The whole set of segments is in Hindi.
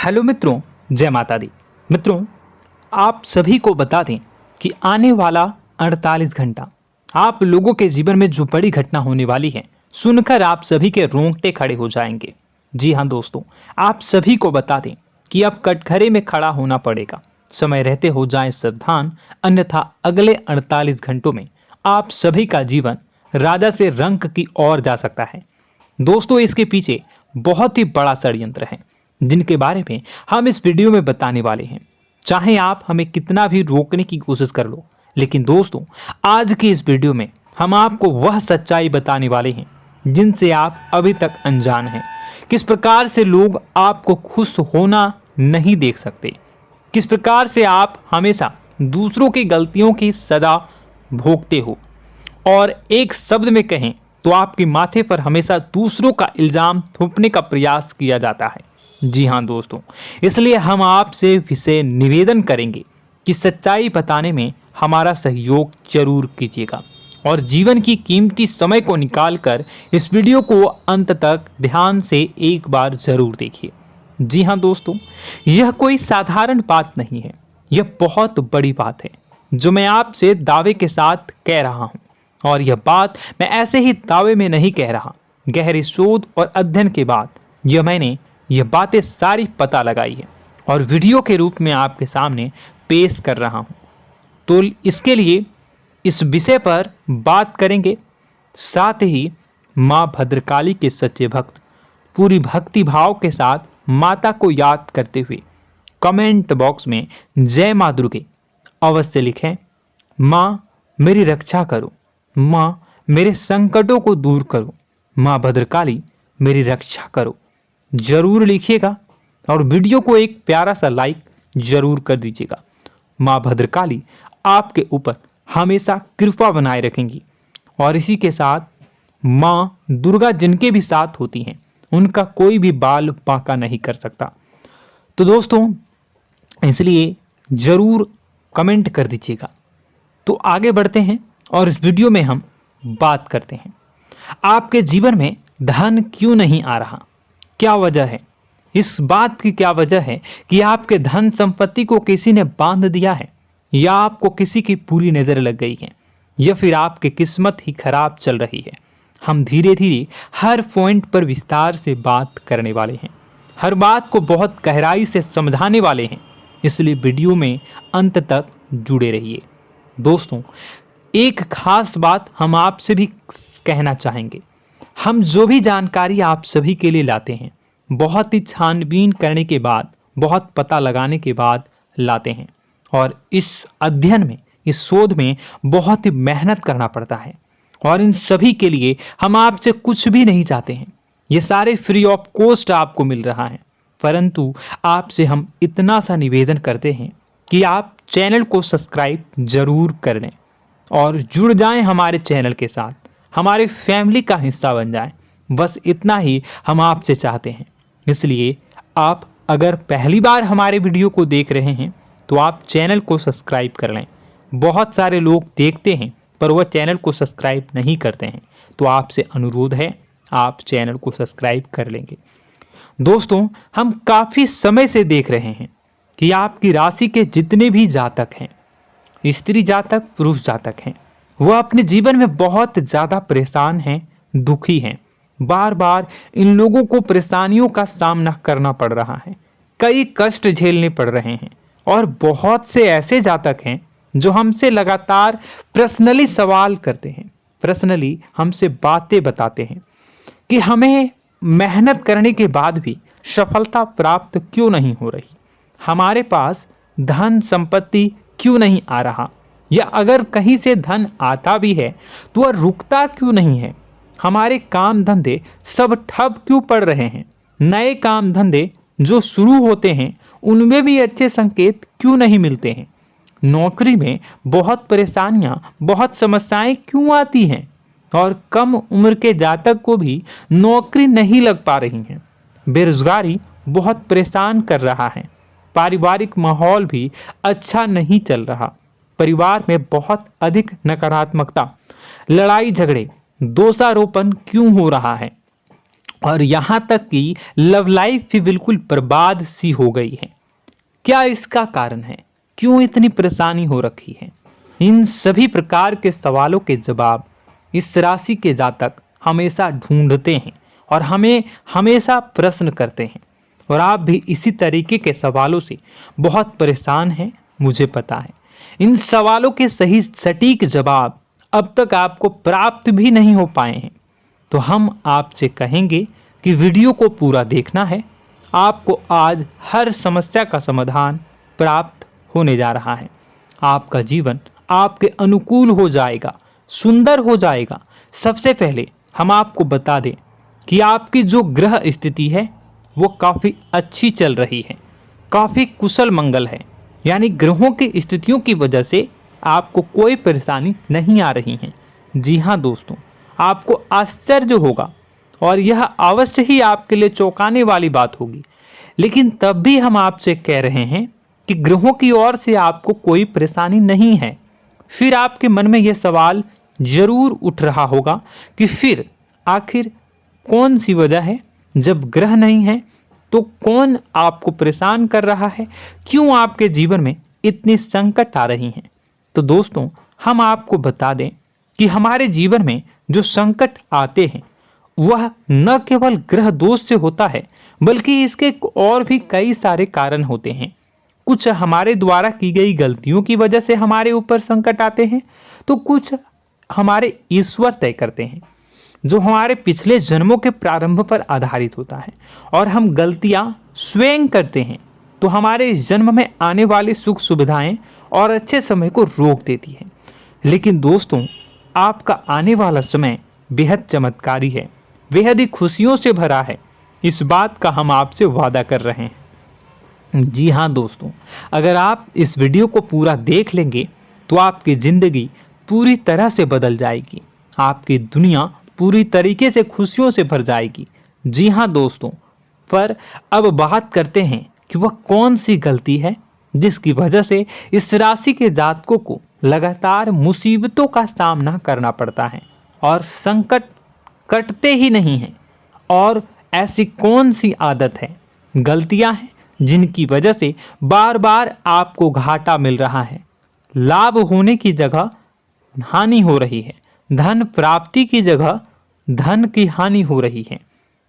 हेलो मित्रों, जय माता दी। मित्रों, आप सभी को बता दें कि आने वाला 48 घंटा आप लोगों के जीवन में जो बड़ी घटना होने वाली है, सुनकर आप सभी के रोंगटे खड़े हो जाएंगे। जी हाँ दोस्तों, आप सभी को बता दें कि अब कटघरे में खड़ा होना पड़ेगा। समय रहते हो जाएं सावधान, अन्यथा अगले 48 घंटों में आप सभी का जीवन राजा से रंक की ओर जा सकता है। दोस्तों, इसके पीछे बहुत ही बड़ा षड्यंत्र है जिनके बारे में हम इस वीडियो में बताने वाले हैं। चाहे आप हमें कितना भी रोकने की कोशिश कर लो, लेकिन दोस्तों आज की इस वीडियो में हम आपको वह सच्चाई बताने वाले हैं जिनसे आप अभी तक अनजान हैं। किस प्रकार से लोग आपको खुश होना नहीं देख सकते, किस प्रकार से आप हमेशा दूसरों की गलतियों की सजा भोगते हो, और एक शब्द में कहें तो आपके माथे पर हमेशा दूसरों का इल्जाम थोपने का प्रयास किया जाता है। जी हाँ दोस्तों, इसलिए हम आपसे विशेष निवेदन करेंगे कि सच्चाई बताने में हमारा सहयोग जरूर कीजिएगा और जीवन की कीमती समय को निकालकर इस वीडियो को अंत तक ध्यान से एक बार जरूर देखिए। जी हाँ दोस्तों, यह कोई साधारण बात नहीं है, यह बहुत बड़ी बात है जो मैं आपसे दावे के साथ कह रहा हूँ। और यह बात मैं ऐसे ही दावे में नहीं कह रहा, गहरी शोध और अध्ययन के बाद मैंने यह बातें सारी पता लगाई है और वीडियो के रूप में आपके सामने पेश कर रहा हूं। तो इसके लिए इस विषय पर बात करेंगे। साथ ही मां भद्रकाली के सच्चे भक्त पूरी भक्ति भाव के साथ माता को याद करते हुए कमेंट बॉक्स में जय मां दुर्गे अवश्य लिखें। मां मेरी रक्षा करो, मां मेरे संकटों को दूर करो, मां भद्रकाली मेरी रक्षा करो, जरूर लिखिएगा और वीडियो को एक प्यारा सा लाइक जरूर कर दीजिएगा। मां भद्रकाली आपके ऊपर हमेशा कृपा बनाए रखेंगी और इसी के साथ मां दुर्गा जिनके भी साथ होती हैं उनका कोई भी बाल बांका नहीं कर सकता। तो दोस्तों, इसलिए जरूर कमेंट कर दीजिएगा। तो आगे बढ़ते हैं और इस वीडियो में हम बात करते हैं, आपके जीवन में धन क्यों नहीं आ रहा, क्या वजह है। इस बात की क्या वजह है कि आपके धन संपत्ति को किसी ने बांध दिया है, या आपको किसी की पूरी नजर लग गई है, या फिर आपकी किस्मत ही खराब चल रही है। हम धीरे धीरे हर पॉइंट पर विस्तार से बात करने वाले हैं, हर बात को बहुत गहराई से समझाने वाले हैं, इसलिए वीडियो में अंत तक जुड़े रहिए। दोस्तों, एक खास बात हम आपसे भी कहना चाहेंगे, हम जो भी जानकारी आप सभी के लिए लाते हैं बहुत ही छानबीन करने के बाद, बहुत पता लगाने के बाद लाते हैं, और इस अध्ययन में, इस शोध में बहुत ही मेहनत करना पड़ता है। और इन सभी के लिए हम आपसे कुछ भी नहीं चाहते हैं, ये सारे फ्री ऑफ कॉस्ट आपको मिल रहा है, परंतु आपसे हम इतना सा निवेदन करते हैं कि आप चैनल को सब्सक्राइब जरूर कर लें और जुड़ जाएं हमारे चैनल के साथ, हमारे फैमिली का हिस्सा बन जाएं। बस इतना ही हम आपसे चाहते हैं। इसलिए आप अगर पहली बार हमारे वीडियो को देख रहे हैं तो आप चैनल को सब्सक्राइब कर लें। बहुत सारे लोग देखते हैं पर वह चैनल को सब्सक्राइब नहीं करते हैं, तो आपसे अनुरोध है आप चैनल को सब्सक्राइब कर लेंगे। दोस्तों, हम काफ़ी समय से देख रहे हैं कि आपकी राशि के जितने भी जातक हैं, स्त्री जातक, पुरुष जातक हैं, वह अपने जीवन में बहुत ज़्यादा परेशान हैं, दुखी हैं। बार बार इन लोगों को परेशानियों का सामना करना पड़ रहा है, कई कष्ट झेलने पड़ रहे हैं, और बहुत से ऐसे जातक हैं जो हमसे लगातार पर्सनली सवाल करते हैं, पर्सनली हमसे बातें बताते हैं कि हमें मेहनत करने के बाद भी सफलता प्राप्त क्यों नहीं हो रही, हमारे पास धन संपत्ति क्यों नहीं आ रहा, या अगर कहीं से धन आता भी है तो वह रुकता क्यों नहीं है, हमारे काम धंधे सब ठप क्यों पड़ रहे हैं, नए काम धंधे जो शुरू होते हैं उनमें भी अच्छे संकेत क्यों नहीं मिलते हैं, नौकरी में बहुत परेशानियां, बहुत समस्याएं क्यों आती हैं, और कम उम्र के जातक को भी नौकरी नहीं लग पा रही हैं, बेरोजगारी बहुत परेशान कर रहा है, पारिवारिक माहौल भी अच्छा नहीं चल रहा, परिवार में बहुत अधिक नकारात्मकता, लड़ाई झगड़े, दोषारोपण क्यों हो रहा है, और यहाँ तक कि लव लाइफ भी बिल्कुल बर्बाद सी हो गई है। क्या इसका कारण है? क्यों इतनी परेशानी हो रखी है? इन सभी प्रकार के सवालों के जवाब इस राशि के जातक हमेशा ढूंढते हैं और हमें हमेशा प्रश्न करते हैं। और आप भी इसी तरीके के सवालों से बहुत परेशान हैं, मुझे पता है। इन सवालों के सही सटीक जवाब अब तक आपको प्राप्त भी नहीं हो पाए हैं। तो हम आपसे कहेंगे कि वीडियो को पूरा देखना है। आपको आज हर समस्या का समाधान प्राप्त होने जा रहा है। आपका जीवन आपके अनुकूल हो जाएगा, सुंदर हो जाएगा। सबसे पहले हम आपको बता दें कि आपकी जो ग्रह स्थिति है वो काफ़ी अच्छी चल रही है, काफ़ी कुशल मंगल है। यानी ग्रहों की स्थितियों की वजह से आपको कोई परेशानी नहीं आ रही है। जी हाँ दोस्तों, आपको आश्चर्य होगा और यह अवश्य ही आपके लिए चौंकाने वाली बात होगी। लेकिन तब भी हम आपसे कह रहे हैं कि ग्रहों की ओर से आपको कोई परेशानी नहीं है। फिर आपके मन में यह सवाल जरूर उठ रहा होगा कि फिर आखिर कौन सी वजह है? जब ग्रह नहीं है तो कौन आपको परेशान कर रहा है? क्यों आपके जीवन में इतनी संकट आ रही हैं? तो दोस्तों, हम आपको बता दें कि हमारे जीवन में जो संकट आते हैं वह न केवल ग्रह दोष से होता है, बल्कि इसके और भी कई सारे कारण होते हैं। कुछ हमारे द्वारा की गई गलतियों की वजह से हमारे ऊपर संकट आते हैं, तो कुछ हमारे ईश्वर तय करते हैं, जो हमारे पिछले जन्मों के प्रारंभ पर आधारित होता है। और हम गलतियां स्वयं करते हैं तो हमारे इस जन्म में आने वाली सुख सुविधाएं और अच्छे समय को रोक देती है। लेकिन दोस्तों, आपका आने वाला समय बेहद चमत्कारी है, बेहद ही खुशियों से भरा है। इस बात का हम आपसे वादा कर रहे हैं। जी हाँ दोस्तों, अगर आप इस वीडियो को पूरा देख लेंगे तो आपकी ज़िंदगी पूरी तरह से बदल जाएगी, आपकी दुनिया पूरी तरीके से खुशियों से भर जाएगी। जी हाँ दोस्तों, पर अब बात करते हैं कि वह कौन सी गलती है जिसकी वजह से इस राशि के जातकों को लगातार मुसीबतों का सामना करना पड़ता है और संकट कटते ही नहीं हैं। और ऐसी कौन सी आदत है, गलतियां हैं जिनकी वजह से बार बार आपको घाटा मिल रहा है, लाभ होने की जगह हानि हो रही है, धन प्राप्ति की जगह धन की हानि हो रही है,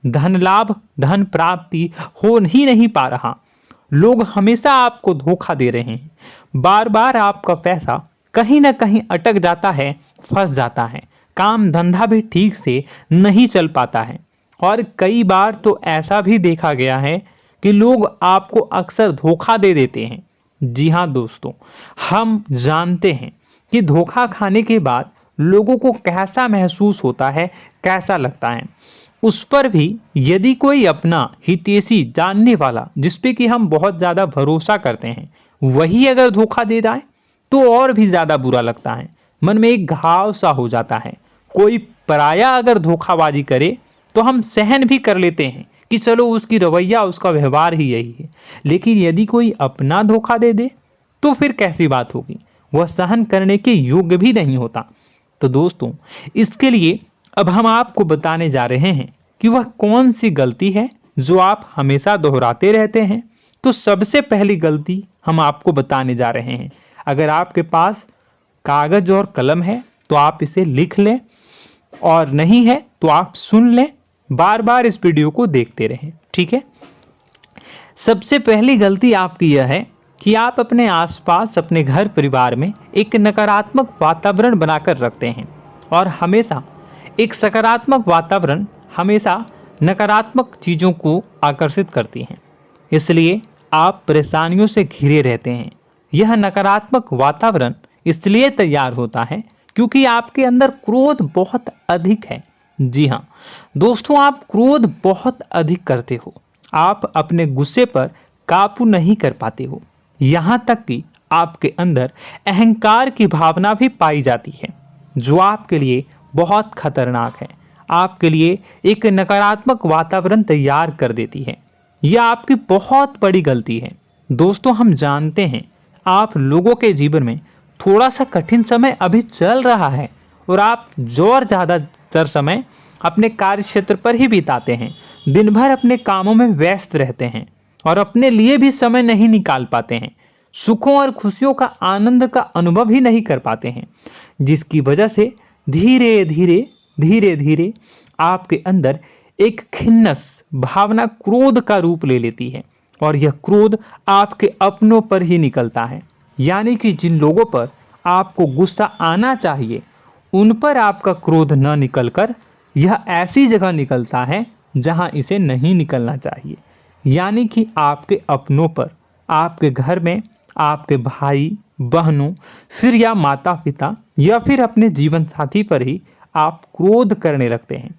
धन लाभ धन प्राप्ति हो ही नहीं पा रहा, लोग हमेशा आपको धोखा दे रहे हैं, बार बार आपका पैसा कहीं ना कहीं अटक जाता है, फंस जाता है, काम धंधा भी ठीक से नहीं चल पाता है। और कई बार तो ऐसा भी देखा गया है कि लोग आपको अक्सर धोखा दे देते हैं। जी हाँ दोस्तों, हम जानते हैं कि धोखा खाने के बाद लोगों को कैसा महसूस होता है, कैसा लगता है। उस पर भी यदि कोई अपना हितैषी जानने वाला, जिस पे कि हम बहुत ज़्यादा भरोसा करते हैं, वही अगर धोखा दे जाए तो और भी ज़्यादा बुरा लगता है, मन में एक घाव सा हो जाता है। कोई पराया अगर धोखाबाजी करे तो हम सहन भी कर लेते हैं कि चलो उसकी रवैया, उसका व्यवहार ही यही है। लेकिन यदि कोई अपना धोखा दे दे तो फिर कैसी बात होगी, वह सहन करने के योग्य भी नहीं होता। तो दोस्तों, इसके लिए अब हम आपको बताने जा रहे हैं कि वह कौन सी गलती है जो आप हमेशा दोहराते रहते हैं। तो सबसे पहली गलती हम आपको बताने जा रहे हैं। अगर आपके पास कागज और कलम है तो आप इसे लिख लें, और नहीं है तो आप सुन लें, बार बार इस वीडियो को देखते रहें, ठीक है। सबसे पहली गलती आपकी यह है कि आप अपने आसपास, अपने घर परिवार में एक नकारात्मक वातावरण बनाकर रखते हैं। और हमेशा एक सकारात्मक वातावरण हमेशा नकारात्मक चीज़ों को आकर्षित करती हैं, इसलिए आप परेशानियों से घिरे रहते हैं। यह नकारात्मक वातावरण इसलिए तैयार होता है क्योंकि आपके अंदर क्रोध बहुत अधिक है। जी हाँ दोस्तों, आप क्रोध बहुत अधिक करते हो, आप अपने गुस्से पर काबू नहीं कर पाते हो, यहाँ तक कि आपके अंदर अहंकार की भावना भी पाई जाती है, जो आपके लिए बहुत खतरनाक है, आपके लिए एक नकारात्मक वातावरण तैयार कर देती है। यह आपकी बहुत बड़ी गलती है। दोस्तों, हम जानते हैं आप लोगों के जीवन में थोड़ा सा कठिन समय अभी चल रहा है और आप ज़्यादातर समय अपने कार्य क्षेत्र पर ही बिताते हैं, दिन भर अपने कामों में व्यस्त रहते हैं और अपने लिए भी समय नहीं निकाल पाते हैं, सुखों और खुशियों का आनंद का अनुभव ही नहीं कर पाते हैं, जिसकी वजह से धीरे धीरे धीरे धीरे आपके अंदर एक खिन्नस भावना क्रोध का रूप ले लेती है और यह क्रोध आपके अपनों पर ही निकलता है। यानी कि जिन लोगों पर आपको गुस्सा आना चाहिए उन पर आपका क्रोध न निकलकर यह ऐसी जगह निकलता है जहां इसे नहीं निकलना चाहिए। यानी कि आपके अपनों पर, आपके घर में आपके भाई बहनों, फिर या माता पिता या फिर अपने जीवन साथी पर ही आप क्रोध करने लगते हैं।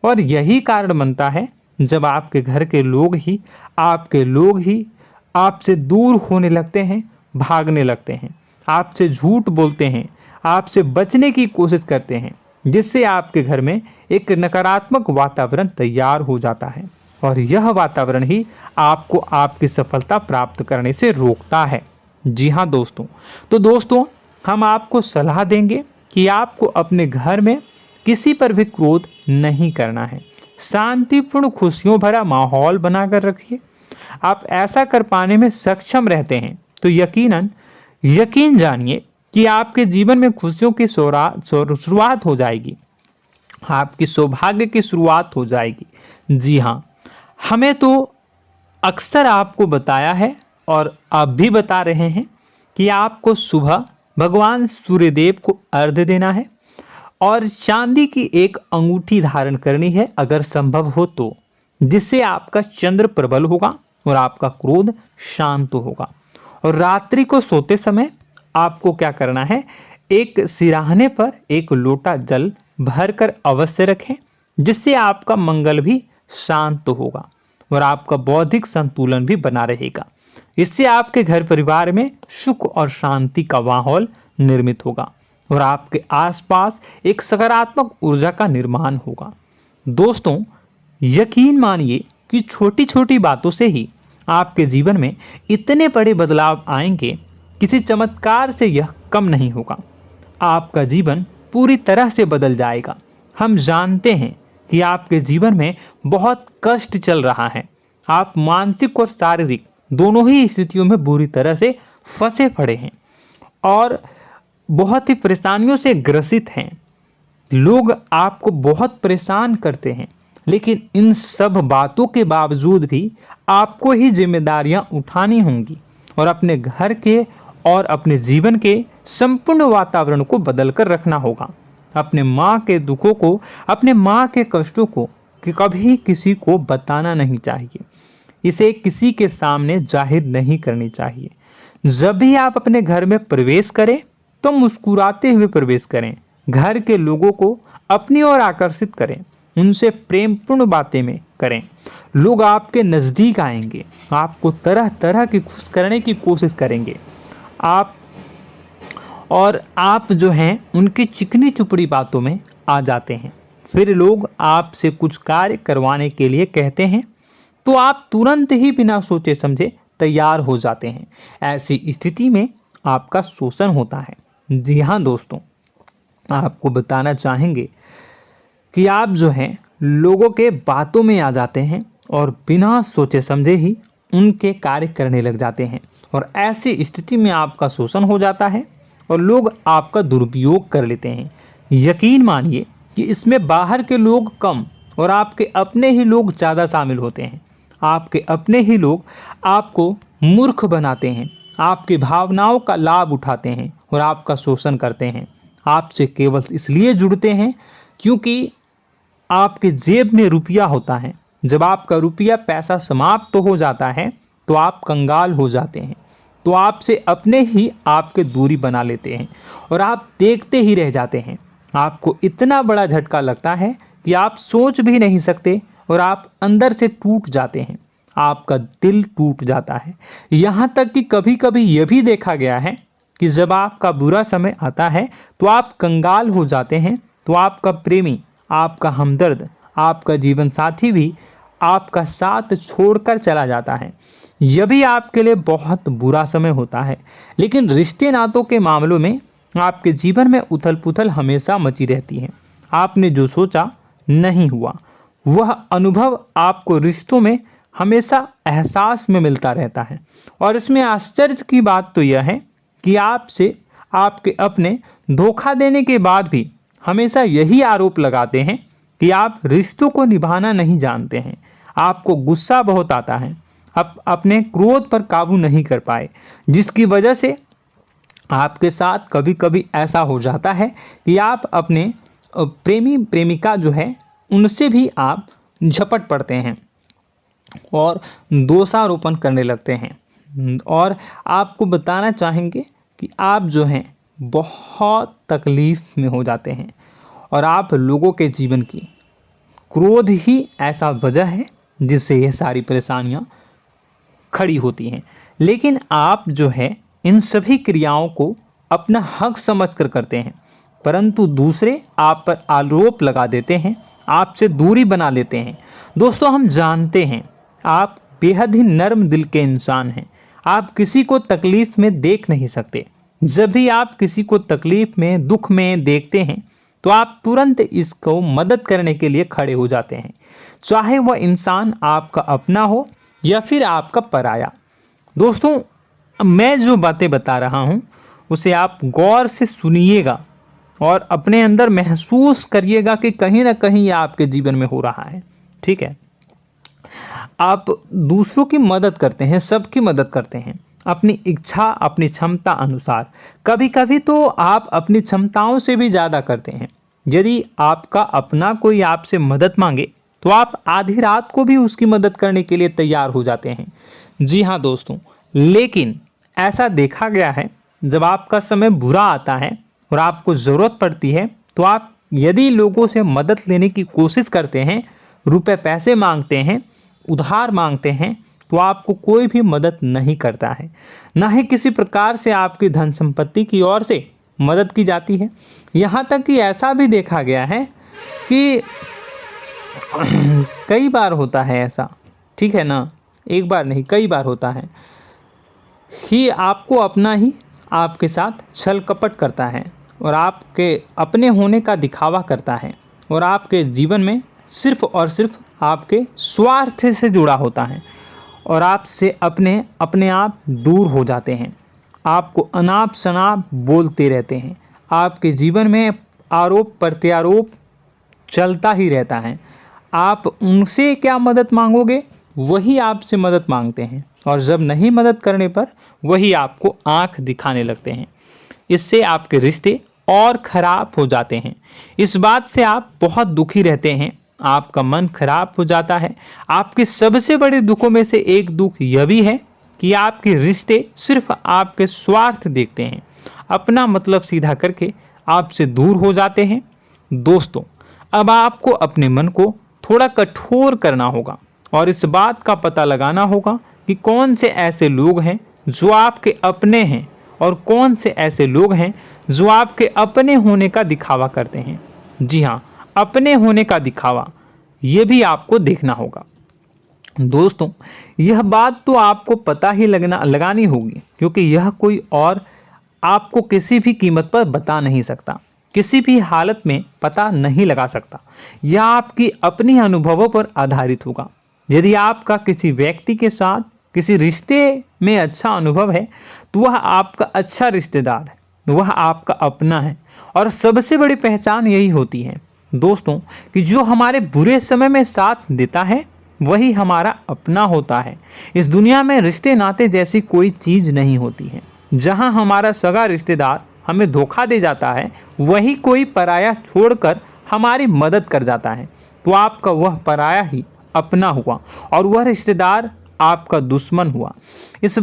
और यही कारण बनता है जब आपके घर के लोग ही आपसे दूर होने लगते हैं, भागने लगते हैं, आपसे झूठ बोलते हैं, आपसे बचने की कोशिश करते हैं, जिससे आपके घर में एक नकारात्मक वातावरण तैयार हो जाता है और यह वातावरण ही आपको आपकी सफलता प्राप्त करने से रोकता है। जी हाँ दोस्तों, तो दोस्तों हम आपको सलाह देंगे कि आपको अपने घर में किसी पर भी क्रोध नहीं करना है। शांतिपूर्ण खुशियों भरा माहौल बनाकर रखिए। आप ऐसा कर पाने में सक्षम रहते हैं तो यकीन जानिए कि आपके जीवन में खुशियों की शुरुआत हो जाएगी, आपकी सौभाग्य की शुरुआत हो जाएगी। जी हाँ, हमें तो अक्सर आपको बताया है और आप भी बता रहे हैं कि आपको सुबह भगवान सूर्यदेव को अर्घ्य देना है और चांदी की एक अंगूठी धारण करनी है अगर संभव हो तो, जिससे आपका चंद्र प्रबल होगा और आपका क्रोध शांत होगा। और रात्रि को सोते समय आपको क्या करना है, एक सिराहने पर एक लोटा जल भरकर अवश्य रखें, जिससे आपका मंगल भी शांत होगा और आपका बौद्धिक संतुलन भी बना रहेगा। इससे आपके घर परिवार में सुख और शांति का माहौल निर्मित होगा और आपके आसपास एक सकारात्मक ऊर्जा का निर्माण होगा। दोस्तों यकीन मानिए कि छोटी छोटी बातों से ही आपके जीवन में इतने बड़े बदलाव आएंगे, किसी चमत्कार से यह कम नहीं होगा। आपका जीवन पूरी तरह से बदल जाएगा। हम जानते हैं कि आपके जीवन में बहुत कष्ट चल रहा है, आप मानसिक और शारीरिक दोनों ही स्थितियों में बुरी तरह से फंसे पड़े हैं और बहुत ही परेशानियों से ग्रसित हैं। लोग आपको बहुत परेशान करते हैं, लेकिन इन सब बातों के बावजूद भी आपको ही जिम्मेदारियां उठानी होंगी और अपने घर के और अपने जीवन के संपूर्ण वातावरण को बदल कर रखना होगा। अपने माँ के दुखों को, अपने माँ के कष्टों को कभी किसी को बताना नहीं चाहिए, इसे किसी के सामने जाहिर नहीं करनी चाहिए। जब भी आप अपने घर में प्रवेश करें तो मुस्कुराते हुए प्रवेश करें, घर के लोगों को अपनी ओर आकर्षित करें, उनसे प्रेमपूर्ण बातें में करें। लोग आपके नज़दीक आएंगे, आपको तरह तरह की खुश करने की कोशिश करेंगे। आप जो हैं उनकी चिकनी चुपड़ी बातों में आ जाते हैं। फिर लोग आपसे कुछ कार्य करवाने के लिए कहते हैं तो आप तुरंत ही बिना सोचे समझे तैयार हो जाते हैं। ऐसी स्थिति में आपका शोषण होता है। जी हाँ दोस्तों, आपको बताना चाहेंगे कि आप जो हैं लोगों के बातों में आ जाते हैं और बिना सोचे समझे ही उनके कार्य करने लग जाते हैं और ऐसी स्थिति में आपका शोषण हो जाता है और लोग आपका दुरुपयोग कर लेते हैं। यकीन मानिए कि इसमें बाहर के लोग कम और आपके अपने ही लोग ज़्यादा शामिल होते हैं। आपके अपने ही लोग आपको मूर्ख बनाते हैं, आपकी भावनाओं का लाभ उठाते हैं और आपका शोषण करते हैं। आपसे केवल इसलिए जुड़ते हैं क्योंकि आपके जेब में रुपया होता है। जब आपका रुपया पैसा समाप्त हो जाता है तो आप कंगाल हो जाते हैं, तो आपसे अपने ही आपके दूरी बना लेते हैं और आप देखते ही रह जाते हैं। आपको इतना बड़ा झटका लगता है कि आप सोच भी नहीं सकते और आप अंदर से टूट जाते हैं, आपका दिल टूट जाता है। यहाँ तक कि कभी कभी यह भी देखा गया है कि जब आपका बुरा समय आता है तो आप कंगाल हो जाते हैं, तो आपका प्रेमी, आपका हमदर्द, आपका जीवन साथी भी आपका साथ छोड़कर चला जाता है। यह भी आपके लिए बहुत बुरा समय होता है। लेकिन रिश्ते नातों के मामलों में आपके जीवन में उथल पुथल हमेशा मची रहती है। आपने जो सोचा नहीं हुआ। वह अनुभव आपको रिश्तों में हमेशा एहसास में मिलता रहता है। और इसमें आश्चर्य की बात तो यह है कि आपसे आपके अपने धोखा देने के बाद भी हमेशा यही आरोप लगाते हैं कि आप रिश्तों को निभाना नहीं जानते हैं। आपको गुस्सा बहुत आता है, आप अपने क्रोध पर काबू नहीं कर पाए, जिसकी वजह से आपके साथ कभी कभी ऐसा हो जाता है कि आप अपने प्रेमी प्रेमिका जो है उनसे भी आप झपट पड़ते हैं और दोषारोपण करने लगते हैं। और आपको बताना चाहेंगे कि आप जो हैं बहुत तकलीफ़ में हो जाते हैं और आप लोगों के जीवन की क्रोध ही ऐसा वजह है जिससे ये सारी परेशानियां खड़ी होती हैं। लेकिन आप जो है इन सभी क्रियाओं को अपना हक समझकर करते हैं, परंतु दूसरे आप पर आरोप लगा देते हैं, आपसे दूरी बना लेते हैं। दोस्तों, हम जानते हैं आप बेहद ही नर्म दिल के इंसान हैं। आप किसी को तकलीफ़ में देख नहीं सकते। जब भी आप किसी को तकलीफ़ में, दुख में देखते हैं तो आप तुरंत इसको मदद करने के लिए खड़े हो जाते हैं, चाहे वह इंसान आपका अपना हो या फिर आपका पराया। दोस्तों, मैं जो बातें बता रहा हूँ उसे आप गौर से सुनिएगा और अपने अंदर महसूस करिएगा कि कहीं ना कहीं यह आपके जीवन में हो रहा है। ठीक है, आप दूसरों की मदद करते हैं, सबकी मदद करते हैं अपनी इच्छा, अपनी क्षमता अनुसार। कभी कभी तो आप अपनी क्षमताओं से भी ज़्यादा करते हैं। यदि आपका अपना कोई आपसे मदद मांगे तो आप आधी रात को भी उसकी मदद करने के लिए तैयार हो जाते हैं। जी हाँ दोस्तों, लेकिन ऐसा देखा गया है जब आपका समय बुरा आता है और आपको ज़रूरत पड़ती है तो आप यदि लोगों से मदद लेने की कोशिश करते हैं, रुपए पैसे मांगते हैं, उधार मांगते हैं, तो आपको कोई भी मदद नहीं करता है। ना ही किसी प्रकार से आपकी धन संपत्ति की ओर से मदद की जाती है। यहाँ तक कि ऐसा भी देखा गया है कि कई बार होता है ऐसा, ठीक है ना, एक बार नहीं कई बार होता है कि आपको अपना ही आपके साथ छल कपट करता है और आपके अपने होने का दिखावा करता है और आपके जीवन में सिर्फ और सिर्फ आपके स्वार्थ से जुड़ा होता है और आपसे अपने आप दूर हो जाते हैं। आपको अनाप शनाप बोलते रहते हैं। आपके जीवन में आरोप प्रत्यारोप चलता ही रहता है। आप उनसे क्या मदद मांगोगे, वही आपसे मदद मांगते हैं और जब नहीं मदद करने पर वही आपको आंख दिखाने लगते हैं। इससे आपके रिश्ते और ख़राब हो जाते हैं। इस बात से आप बहुत दुखी रहते हैं, आपका मन खराब हो जाता है। आपके सबसे बड़े दुखों में से एक दुख यह भी है कि आपके रिश्ते सिर्फ आपके स्वार्थ देखते हैं, अपना मतलब सीधा करके आपसे दूर हो जाते हैं। दोस्तों, अब आपको अपने मन को थोड़ा कठोर करना होगा और इस बात का पता लगाना होगा कि कौन से ऐसे लोग हैं जो आपके अपने हैं और कौन से ऐसे लोग हैं जो आपके अपने होने का दिखावा करते हैं। जी हाँ, अपने होने का दिखावा, ये भी आपको देखना होगा। दोस्तों, यह बात तो आपको पता ही लगानी होगी, क्योंकि यह कोई और आपको किसी भी कीमत पर बता नहीं सकता, किसी भी हालत में पता नहीं लगा सकता। यह आपकी अपनी अनुभवों पर आधारित होगा। यदि आपका किसी व्यक्ति के साथ किसी रिश्ते में अच्छा अनुभव है तो वह आपका अच्छा रिश्तेदार है, वह आपका अपना है। और सबसे बड़ी पहचान यही होती है दोस्तों कि जो हमारे बुरे समय में साथ देता है वही हमारा अपना होता है। इस दुनिया में रिश्ते नाते जैसी कोई चीज़ नहीं होती है। जहां हमारा सगा रिश्तेदार हमें धोखा दे जाता है, वही कोई पराया छोड़कर हमारी मदद कर जाता है, तो आपका वह पराया ही अपना हुआ और वह रिश्तेदार आपका दुश्मन हुआ। इस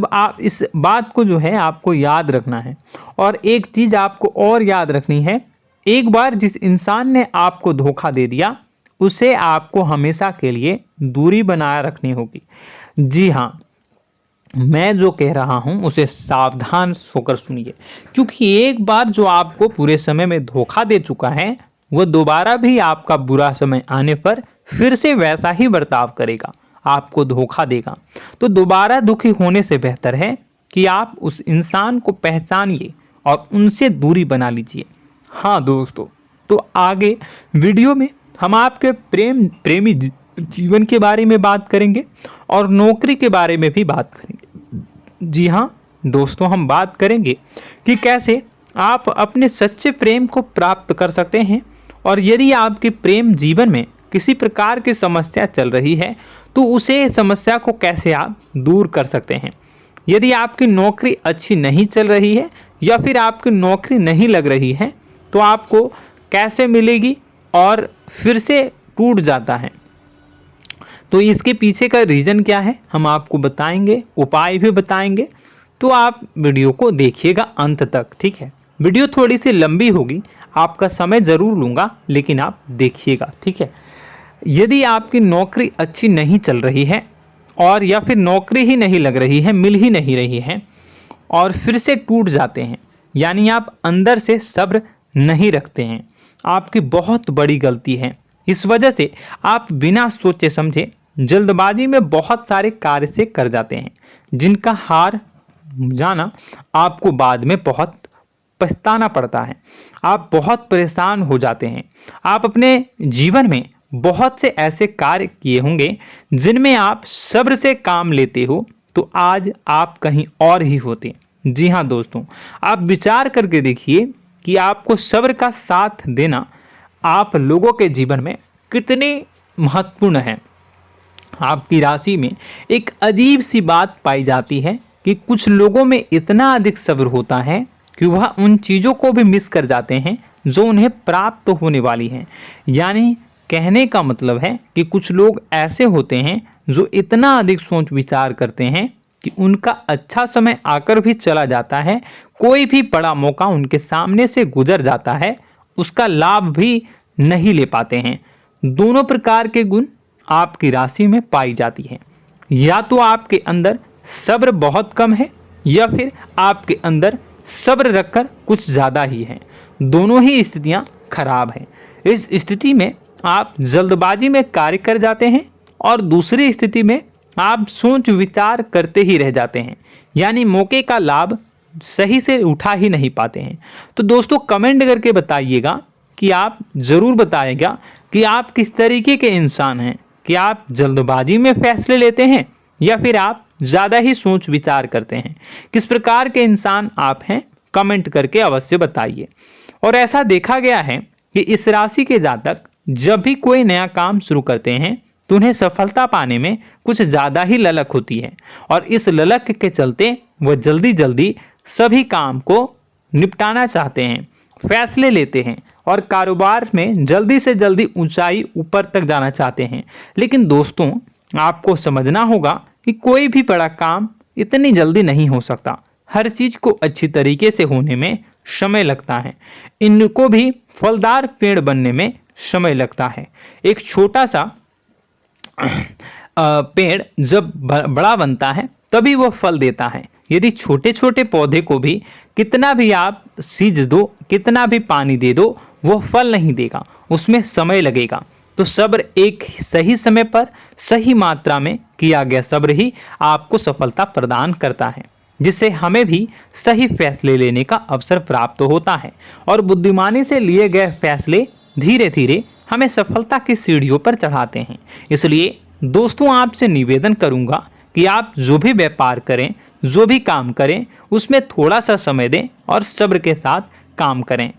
बात को जो है आपको याद रखना है। और एक चीज़ आपको और याद रखनी है, एक बार जिस इंसान ने आपको धोखा दे दिया उसे आपको हमेशा के लिए दूरी बनाए रखनी होगी। जी हाँ, मैं जो कह रहा हूँ उसे सावधान होकर सुनिए, क्योंकि एक बार जो आपको पूरे समय में धोखा दे चुका है वह दोबारा भी आपका बुरा समय आने पर फिर से वैसा ही बर्ताव करेगा, आपको धोखा देगा। तो दोबारा दुखी होने से बेहतर है कि आप उस इंसान को पहचानिए और उनसे दूरी बना लीजिए। हाँ दोस्तों, तो आगे वीडियो में हम आपके प्रेमी जीवन के बारे में बात करेंगे और नौकरी के बारे में भी बात करेंगे। जी हाँ दोस्तों, हम बात करेंगे कि कैसे आप अपने सच्चे प्रेम को प्राप्त कर सकते हैं, और यदि आपके प्रेम जीवन में किसी प्रकार की समस्या चल रही है तो उसे समस्या को कैसे आप दूर कर सकते हैं। यदि आपकी नौकरी अच्छी नहीं चल रही है या फिर आपकी नौकरी नहीं लग रही है तो आपको कैसे मिलेगी और फिर से टूट जाता है, तो इसके पीछे का रीज़न क्या है हम आपको बताएंगे, उपाय भी बताएंगे। तो आप वीडियो को देखिएगा अंत तक, ठीक है। वीडियो थोड़ी सी लंबी होगी, आपका समय ज़रूर लूँगा, लेकिन आप देखिएगा, ठीक है। यदि आपकी नौकरी अच्छी नहीं चल रही है और या फिर नौकरी ही नहीं लग रही है, मिल ही नहीं रही है और फिर से टूट जाते हैं, यानी आप अंदर से सब्र नहीं रखते हैं, आपकी बहुत बड़ी गलती है। इस वजह से आप बिना सोचे समझे जल्दबाजी में बहुत सारे कार्य से कर जाते हैं, जिनका हार जाना आपको बाद में बहुत पछताना पड़ता है। आप बहुत परेशान हो जाते हैं। आप अपने जीवन में बहुत से ऐसे कार्य किए होंगे जिनमें आप सब्र से काम लेते हो, तो आज आप कहीं और ही होते। जी हाँ दोस्तों, आप विचार करके देखिए कि आपको सब्र का साथ देना आप लोगों के जीवन में कितने महत्वपूर्ण है। आपकी राशि में एक अजीब सी बात पाई जाती है कि कुछ लोगों में इतना अधिक सब्र होता है कि वह उन चीज़ों को भी मिस कर जाते हैं जो उन्हें प्राप्त होने वाली हैं। यानी कहने का मतलब है कि कुछ लोग ऐसे होते हैं जो इतना अधिक सोच विचार करते हैं कि उनका अच्छा समय आकर भी चला जाता है, कोई भी बड़ा मौका उनके सामने से गुजर जाता है, उसका लाभ भी नहीं ले पाते हैं। दोनों प्रकार के गुण आपकी राशि में पाई जाती है। या तो आपके अंदर सब्र बहुत कम है या फिर आपके अंदर सब्र रखकर कुछ ज़्यादा ही है। दोनों ही स्थितियाँ खराब हैं। इस स्थिति में आप जल्दबाजी में कार्य कर जाते हैं और दूसरी स्थिति में आप सोच विचार करते ही रह जाते हैं, यानी मौके का लाभ सही से उठा ही नहीं पाते हैं। तो दोस्तों कमेंट करके बताइएगा कि आप ज़रूर बताइएगा कि आप किस तरीके के इंसान हैं, कि आप जल्दबाजी में फैसले लेते हैं या फिर आप ज़्यादा ही सोच विचार करते हैं। किस प्रकार के इंसान आप हैं, कमेंट करके अवश्य बताइए। और ऐसा देखा गया है कि इस राशि के जातक जब भी कोई नया काम शुरू करते हैं तो उन्हें सफलता पाने में कुछ ज़्यादा ही ललक होती है, और इस ललक के चलते वह जल्दी जल्दी सभी काम को निपटाना चाहते हैं, फैसले लेते हैं और कारोबार में जल्दी से जल्दी ऊंचाई ऊपर तक जाना चाहते हैं। लेकिन दोस्तों आपको समझना होगा कि कोई भी बड़ा काम इतनी जल्दी नहीं हो सकता। हर चीज़ को अच्छी तरीके से होने में समय लगता है। इनको भी फलदार पेड़ बनने में समय लगता है। एक छोटा सा पेड़ जब बड़ा बनता है तभी वो फल देता है। यदि छोटे छोटे पौधे को भी कितना भी आप सींच दो, कितना भी पानी दे दो, वो फल नहीं देगा, उसमें समय लगेगा। तो सब्र एक सही समय पर सही मात्रा में किया गया सब्र ही आपको सफलता प्रदान करता है, जिससे हमें भी सही फैसले लेने का अवसर प्राप्त होता है और बुद्धिमानी से लिए गए फैसले धीरे धीरे हमें सफलता की सीढ़ियों पर चढ़ाते हैं। इसलिए दोस्तों आपसे निवेदन करूंगा कि आप जो भी व्यापार करें, जो भी काम करें, उसमें थोड़ा सा समय दें और सब्र के साथ काम करें।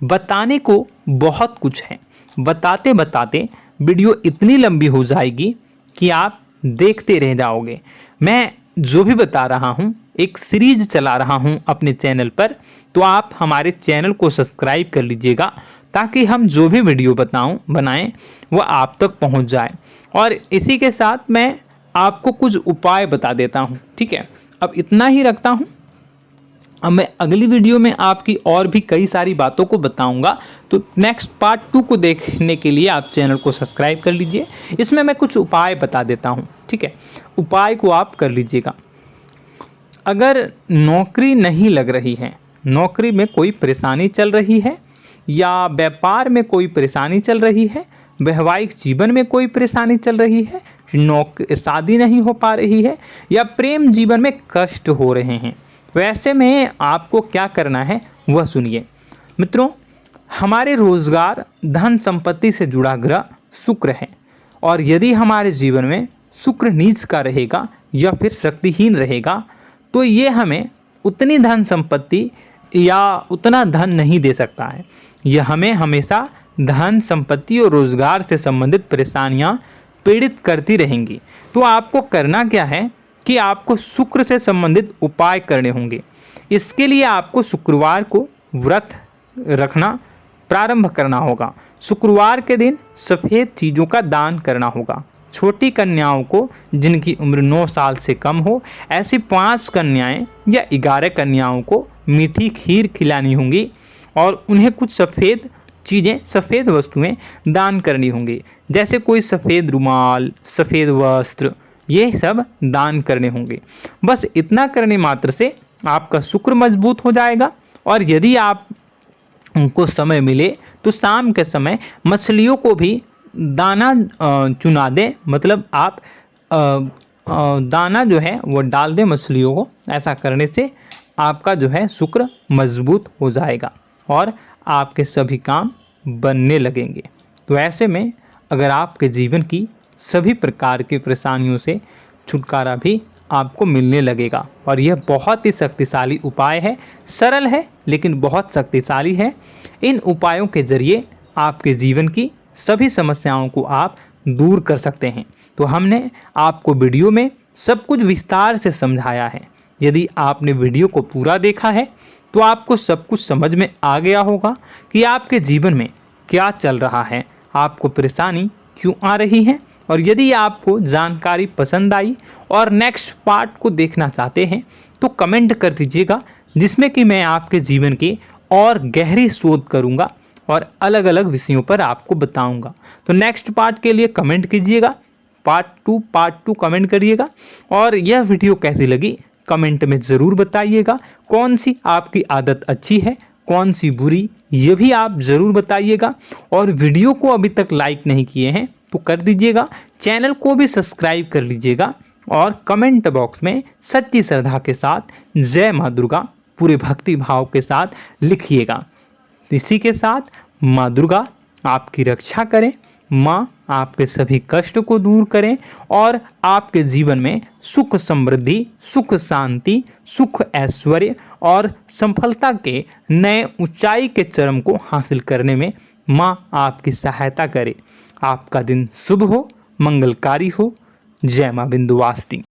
बताने को बहुत कुछ है, बताते बताते वीडियो इतनी लंबी हो जाएगी कि आप देखते रह जाओगे। मैं जो भी बता रहा हूँ एक सीरीज चला रहा हूँ अपने चैनल पर, तो आप हमारे चैनल को सब्सक्राइब कर लीजिएगा ताकि हम जो भी वीडियो बनाएं वो आप तक पहुँच जाए। और इसी के साथ मैं आपको कुछ उपाय बता देता हूँ, ठीक है। अब इतना ही रखता हूँ। अब मैं अगली वीडियो में आपकी और भी कई सारी बातों को बताऊंगा, तो नेक्स्ट पार्ट 2 को देखने के लिए आप चैनल को सब्सक्राइब कर लीजिए। इसमें मैं कुछ उपाय बता देता हूं, ठीक है। उपाय को आप कर लीजिएगा। अगर नौकरी नहीं लग रही है, नौकरी में कोई परेशानी चल रही है, या व्यापार में कोई परेशानी चल रही है, वैवाहिक जीवन में कोई परेशानी चल रही है, शादी नहीं हो पा रही है, या प्रेम जीवन में कष्ट हो रहे हैं, वैसे में आपको क्या करना है वह सुनिए। मित्रों, हमारे रोजगार धन संपत्ति से जुड़ा ग्रह शुक्र है, और यदि हमारे जीवन में शुक्र नीच का रहेगा या फिर शक्तिहीन रहेगा तो ये हमें उतनी धन संपत्ति या उतना धन नहीं दे सकता है। यह हमें हमेशा धन संपत्ति और रोजगार से संबंधित परेशानियां पीड़ित करती रहेंगी। तो आपको करना क्या है कि आपको शुक्र से संबंधित उपाय करने होंगे। इसके लिए आपको शुक्रवार को व्रत रखना प्रारंभ करना होगा। शुक्रवार के दिन सफ़ेद चीज़ों का दान करना होगा। छोटी कन्याओं को जिनकी उम्र 9 साल से कम हो, ऐसी 5 कन्याएं या 11 कन्याओं को मीठी खीर खिलानी होंगी और उन्हें कुछ सफ़ेद चीज़ें, सफ़ेद वस्तुएं दान करनी होंगी, जैसे कोई सफ़ेद रुमाल, सफ़ेद वस्त्र, ये सब दान करने होंगे। बस इतना करने मात्र से आपका शुक्र मजबूत हो जाएगा। और यदि आप उनको समय मिले तो शाम के समय मछलियों को भी दाना चुना दें, मतलब आप दाना जो है वो डाल दें मछलियों को। ऐसा करने से आपका जो है शुक्र मजबूत हो जाएगा और आपके सभी काम बनने लगेंगे। तो ऐसे में अगर आपके जीवन की सभी प्रकार की परेशानियों से छुटकारा भी आपको मिलने लगेगा। और यह बहुत ही शक्तिशाली उपाय है, सरल है लेकिन बहुत शक्तिशाली है। इन उपायों के जरिए आपके जीवन की सभी समस्याओं को आप दूर कर सकते हैं। तो हमने आपको वीडियो में सब कुछ विस्तार से समझाया है। यदि आपने वीडियो को पूरा देखा है तो आपको सब कुछ समझ में आ गया होगा कि आपके जीवन में क्या चल रहा है, आपको परेशानी क्यों आ रही है। और यदि आपको जानकारी पसंद आई और नेक्स्ट पार्ट को देखना चाहते हैं तो कमेंट कर दीजिएगा, जिसमें कि मैं आपके जीवन की और गहरी शोध करूंगा और अलग अलग विषयों पर आपको बताऊंगा। तो नेक्स्ट पार्ट के लिए कमेंट कीजिएगा, पार्ट टू कमेंट करिएगा। और यह वीडियो कैसी लगी कमेंट में ज़रूर बताइएगा। कौन सी आपकी आदत अच्छी है, कौन सी बुरी, ये भी आप ज़रूर बताइएगा। और वीडियो को अभी तक लाइक नहीं किए हैं तो कर दीजिएगा, चैनल को भी सब्सक्राइब कर लीजिएगा और कमेंट बॉक्स में सच्ची श्रद्धा के साथ जय माँ दुर्गा पूरे भक्ति भाव के साथ लिखिएगा। इसी के साथ माँ दुर्गा आपकी रक्षा करें, माँ आपके सभी कष्ट को दूर करें और आपके जीवन में सुख समृद्धि, सुख शांति, सुख ऐश्वर्य और सफलता के नए ऊंचाई के चरम को हासिल करने में माँ आपकी सहायता करे। आपका दिन शुभ हो, मंगलकारी हो। जय माँ विंध्यवासिनी।